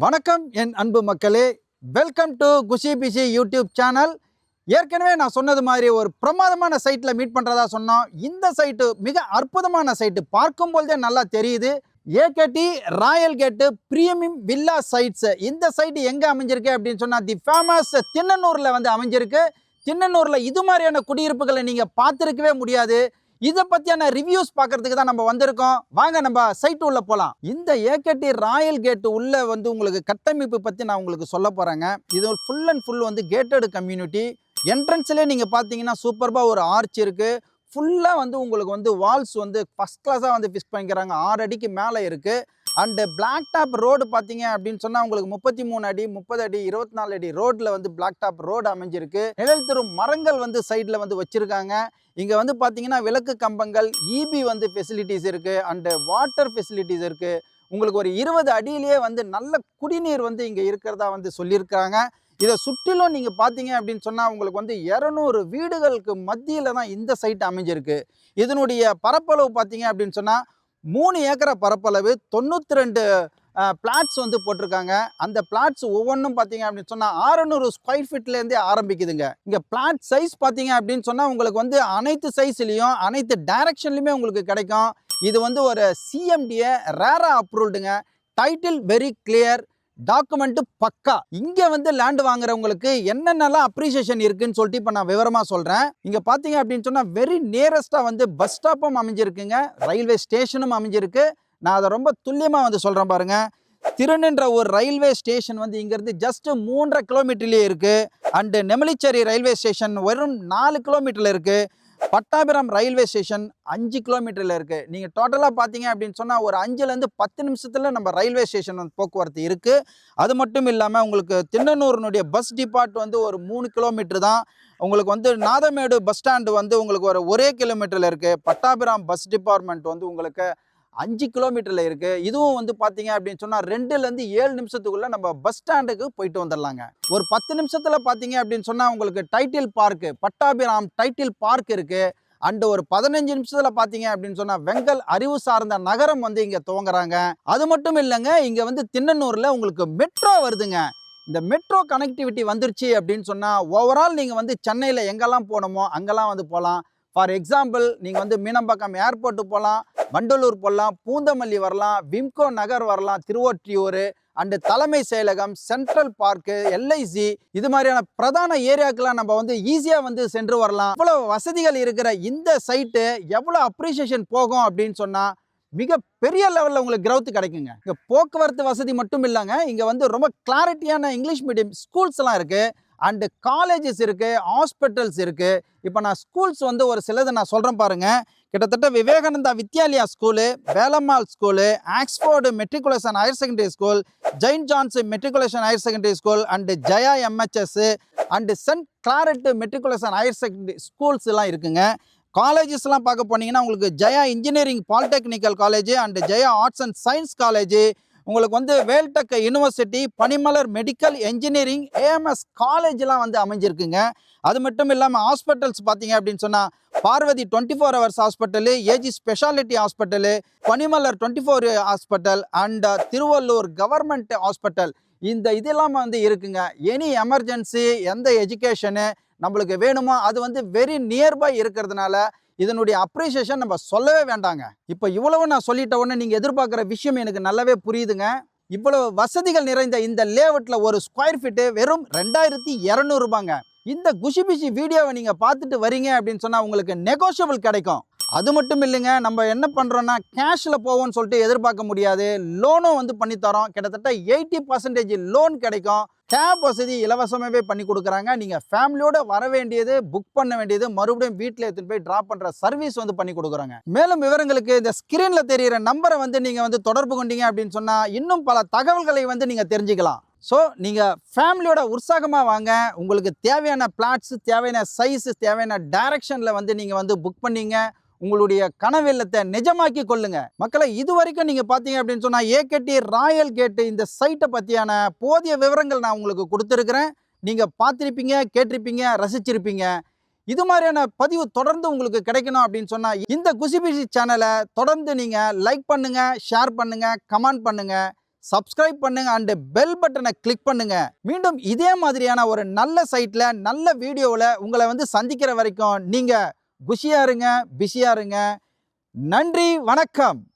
வணக்கம் என் அன்பு மக்களே, welcome to Khushi Bishi YouTube channel. ஏற்கனவே நான் சொன்னது மாதிரி ஒரு பிரமாதமான சைட்டில் மீட் பண்ணுறதா சொன்னோம். இந்த சைட்டு மிக அற்புதமான சைட்டு, பார்க்கும்போதே நல்லா தெரியுது. ஏகேடி ராயல் கேட்டு பிரீமியம் வில்லா சைட்ஸ். இந்த சைட்டு எங்கே அமைஞ்சிருக்கு அப்படின்னு சொன்னால் தி ஃபேமஸ் திண்ணனூரில் வந்து அமைஞ்சிருக்கு. திண்ணனூரில் இது மாதிரியான குடியிருப்புகளை நீங்கள் பார்த்துருக்கவே முடியாது. இதை பற்றியான ரிவ்யூஸ் பார்க்கறதுக்கு தான் நம்ம வந்திருக்கோம். வாங்க நம்ம சைட்டு உள்ள போகலாம். இந்த ஏகேடி ராயல் கேட்டு உள்ள வந்து உங்களுக்கு கட்டமைப்பு பற்றி நான் உங்களுக்கு சொல்ல போகிறேங்க. இது ஃபுல் அண்ட் ஃபுல் வந்து கேட்டட் கம்யூனிட்டி. என்ட்ரன்ஸ்லேயே நீங்கள் பார்த்தீங்கன்னா சூப்பர்பாக ஒரு ஆர்ச் இருக்குது. ஃபுல்லாக வந்து உங்களுக்கு வந்து வால்ஸ் வந்து ஃபஸ்ட் கிளாஸாக வந்து ஃபிக்ஸ் பண்ணிக்கிறாங்க. 6 அடிக்கு மேலே இருக்குது. அண்டு பிளாக் டாப் ரோடு பார்த்தீங்க அப்படின்னு சொன்னால் உங்களுக்கு 33 அடி 30 அடி 24 அடி ரோட்டில் வந்து பிளாக் டாப் ரோடு அமைஞ்சிருக்கு. நிழல் தரும் மரங்கள் வந்து சைடில் வந்து வச்சுருக்காங்க. இங்கே வந்து பார்த்தீங்கன்னா விளக்கு கம்பங்கள், இபி வந்து ஃபெசிலிட்டிஸ் இருக்குது. அண்டு வாட்டர் ஃபெசிலிட்டிஸ் இருக்குது. உங்களுக்கு ஒரு 20 அடியிலேயே வந்து நல்ல குடிநீர் வந்து இங்கே இருக்கிறதா வந்து சொல்லியிருக்காங்க. இதை சுற்றிலும் நீங்கள் பார்த்தீங்க அப்படின்னு சொன்னால் உங்களுக்கு வந்து 200 வீடுகளுக்கு மத்தியில் தான் இந்த சைட் அமைஞ்சிருக்கு. இதனுடைய பரப்பளவு பார்த்தீங்க அப்படின்னு சொன்னால் 3 ஏக்கரை பரப்பளவு, 92 பிளாட்ஸ் வந்து போட்டிருக்காங்க. அந்த பிளாட்ஸ் ஒவ்வொன்றும் பார்த்தீங்க அப்படின்னு சொன்னால் 600 ஸ்கொயர் ஃபீட்லேருந்தே ஆரம்பிக்குதுங்க. இங்கே பிளாட் சைஸ் பார்த்தீங்க அப்படின்னு சொன்னால் உங்களுக்கு வந்து அனைத்து சைஸ்லேயும் அனைத்து டைரக்ஷன்லையுமே உங்களுக்கு கிடைக்கும். இது வந்து ஒரு சிஎம்டிஏ ரேரா அப்ரூவ்டுங்க. டைட்டில் வெரி கிளியர், டாக்குமெண்ட் பக்கா. இங்க வந்து லேண்ட் வாங்குறவங்களுக்கு என்னென்னலாம் அப்ரிசியேஷன் இருக்குன்னு சொல்லிட்டு இப்போ நான் விவரமா சொல்றேன். இங்க பாத்தீங்க அப்படின்னு சொன்னா வெரி நியரஸ்டா வந்து பஸ் ஸ்டாப்பும் அமைஞ்சிருக்குங்க, ரயில்வே ஸ்டேஷனும் அமைஞ்சிருக்கு. நான் அதை ரொம்ப துல்லியமா வந்து சொல்றேன் பாருங்க. திருநின்ற ஒரு ரயில்வே ஸ்டேஷன் வந்து இங்கிருந்து ஜஸ்ட் 3.5 கிலோமீட்டர்லயே இருக்கு. அண்ட் நெமலிச்சேரி ரயில்வே ஸ்டேஷன் வெறும் 4 கிலோமீட்டர்ல இருக்கு. பட்டாபிராம் ரயில்வே ஸ்டேஷன் 5 கிலோமீட்டர்ல இருக்கு. நீங்க டோட்டலா பாத்தீங்க அப்படின்னு சொன்னா ஒரு 5லேருந்து 10 நிமிஷத்துல நம்ம ரயில்வே ஸ்டேஷன் போக்குவரத்து இருக்கு. அது மட்டும் இல்லாம உங்களுக்கு திண்ணனூரினுடைய பஸ் டிபார்ட் வந்து ஒரு 3 கிலோமீட்டர் தான். உங்களுக்கு வந்து நாதமேடு பஸ் ஸ்டாண்டு வந்து உங்களுக்கு ஒரு 1 கிலோமீட்டர்ல இருக்கு. பட்டாபிராம் பஸ் டிபார்ட்மெண்ட் வந்து உங்களுக்கு 5 கிலோமீட்டர்ல இருக்கு. இதுவும் வந்து பாத்தீங்க அப்படின்னு சொன்னா 2லேருந்து 7 நிமிஷத்துக்குள்ள நம்ம பஸ் ஸ்டாண்டுக்கு போயிட்டு வந்துடலாங்க. ஒரு 10 நிமிஷத்துல பாத்தீங்க அப்படின்னு சொன்னா உங்களுக்கு title park, Pattabiram title park இருக்கு. அண்ட் ஒரு 15 நிமிஷத்துல பாத்தீங்க அப்படின்னு சொன்னா வெங்கல் அறிவு சார்ந்த நகரம் வந்து இங்க துவங்குறாங்க. அது மட்டும் இல்லைங்க, இங்க வந்து திண்ணனூர்ல உங்களுக்கு மெட்ரோ வருதுங்க. இந்த மெட்ரோ கனெக்டிவிட்டி வந்துருச்சு அப்படின்னு சொன்னா ஓவரால் நீங்க வந்து சென்னையில எங்கெல்லாம் போகணுமோ அங்கெல்லாம் வந்து போகலாம். ஃபார் எக்ஸாம்பிள் நீங்கள் வந்து மீனம்பாக்கம் ஏர்போர்ட்டு போகலாம், வண்டலூர் போகலாம், பூந்தமல்லி வரலாம், விம்கோ நகர் வரலாம், திருவொற்றியூர் அண்டு தலைமை செயலகம், சென்ட்ரல் பார்க்கு, எல்ஐசி, இது மாதிரியான பிரதான ஏரியாக்கெல்லாம் நம்ம வந்து ஈஸியாக வந்து சென்று வரலாம். இவ்வளோ வசதிகள் இருக்கிற இந்த சைட்டு எவ்வளோ அப்ரிசியேஷன் போகும் அப்படின்னு சொன்னால் மிக பெரிய லெவலில் உங்களுக்கு கிரௌத் கிடைக்குங்க. இங்கே போக்குவரத்து வசதி மட்டும் இல்லைங்க, இங்கே வந்து ரொம்ப கிளாரிட்டியான இங்கிலீஷ் மீடியம் ஸ்கூல்ஸ் எல்லாம் இருக்குது. அண்டு காலேஜஸ் இருக்குது, ஹாஸ்பிட்டல்ஸ் இருக்குது. இப்போ நான் ஸ்கூல்ஸ் வந்து ஒரு சிலது நான் சொல்கிறேன் பாருங்கள். கிட்டத்தட்ட Vivekananda Vidyalaya school, Velammal school, Oxford matriculation higher secondary school, Jain Johns matriculation higher secondary school, and Jaya MHS and Saint Claret matriculation higher secondary schools எல்லாம் இருக்குங்க. காலேஜஸ்லாம் பார்க்க போனீங்கன்னா உங்களுக்கு Jaya engineering polytechnical college and Jaya arts and science college, உங்களுக்கு வந்து Veltech university, Panimalar medical engineering, AMS காலேஜ்லாம் வந்து அமைஞ்சிருக்குங்க. அது மட்டும் இல்லாமல் ஹாஸ்பிட்டல்ஸ் பார்த்தீங்க அப்படின்னு சொன்னால் Parvathi 24 hours hospital, AG specialty hospital, Panimalar 24 hospital and Tiruvallur government hospital, இந்த இதெல்லாம் வந்து இருக்குங்க. எனி எமர்ஜென்சி எந்த எஜுகேஷனு நம்மளுக்கு வேணுமோ அது வந்து வெரி நியர்பை இருக்கிறதுனால இதனுடைய அப்ரிசியேஷன் நம்ம சொல்லவே வேண்டாங்க. இப்போ இவ்வளவு நான் சொல்லிட்ட உடனே நீங்கள் எதிர்பார்க்குற விஷயம் எனக்கு நல்லாவே புரியுதுங்க. இவ்வளவு வசதிகள் நிறைந்த இந்த லேஅவுட்டில் ஒரு ஸ்கொயர் ஃபீட்டு வெறும் 2200 ரூபாங்க. இந்த குஷிபிஷி வீடியோவை நீங்கள் பார்த்துட்டு வரீங்க அப்படின்னு சொன்னால் உங்களுக்கு நெகோஷியபிள் கிடைக்கும். அது மட்டும் இல்லைங்க, நம்ம என்ன பண்ணுறோன்னா கேஷில் போவோம்னு சொல்லிட்டு எதிர்பார்க்க முடியாது. லோனும் வந்து பண்ணித்தரோம். கிட்டத்தட்ட 80% லோன் கிடைக்கும். கேப் வசதி இலவசமாகவே பண்ணி கொடுக்குறாங்க. நீங்கள் ஃபேமிலியோடு வர வேண்டியது, புக் பண்ண வேண்டியது, மறுபடியும் வீட்டில் எடுத்துகிட்டு போய் ட்ராப் பண்ணுற சர்வீஸ் வந்து பண்ணி கொடுக்குறாங்க. மேலும் விவரங்களுக்கு இந்த ஸ்க்ரீனில் தெரிகிற நம்பரை வந்து நீங்கள் வந்து தொடர்பு கொண்டீங்க அப்படின்னு சொன்னால் இன்னும் பல தகவல்களை வந்து நீங்கள் தெரிஞ்சுக்கலாம். ஸோ நீங்கள் ஃபேமிலியோட உற்சாகமாக வாங்க. உங்களுக்கு தேவையான பிளாட்ஸு, தேவையான சைஸு, தேவையான டைரக்ஷனில் வந்து நீங்கள் வந்து புக் பண்ணீங்க. உங்களுடைய கனவெல்லத்தை நிஜமாக்கி கொள்ளுங்க. மக்களை இது வரைக்கும் நீங்க பாத்தீங்க அப்படின்னு சொன்னா ஏகேடி ராயல் கேட்டு இந்த சைட்டை பத்தியான போதிய விவரங்கள் நான் உங்களுக்கு கொடுத்துருக்கிறேன். நீங்க பார்த்திருப்பீங்க, கேட்டிருப்பீங்க, ரசிச்சிருப்பீங்க. இது மாதிரியான பதிவு தொடர்ந்து உங்களுக்கு கிடைக்கணும் அப்படின்னு சொன்னா இந்த குஷிபிஷி சேனலை தொடர்ந்து நீங்க லைக் பண்ணுங்க, ஷேர் பண்ணுங்க, கமெண்ட் பண்ணுங்க. சப்ஸ்கிரைப் பண்ணுங்க அண்ட் பெல் பட்டனை கிளிக் பண்ணுங்க. மீண்டும் இதே மாதிரியான ஒரு நல்ல சைட்ல நல்ல வீடியோவில் உங்களை சந்திக்கிற வரைக்கும் நீங்க குஷியா இருங்க, பிஸியா இருங்க. நன்றி, வணக்கம்.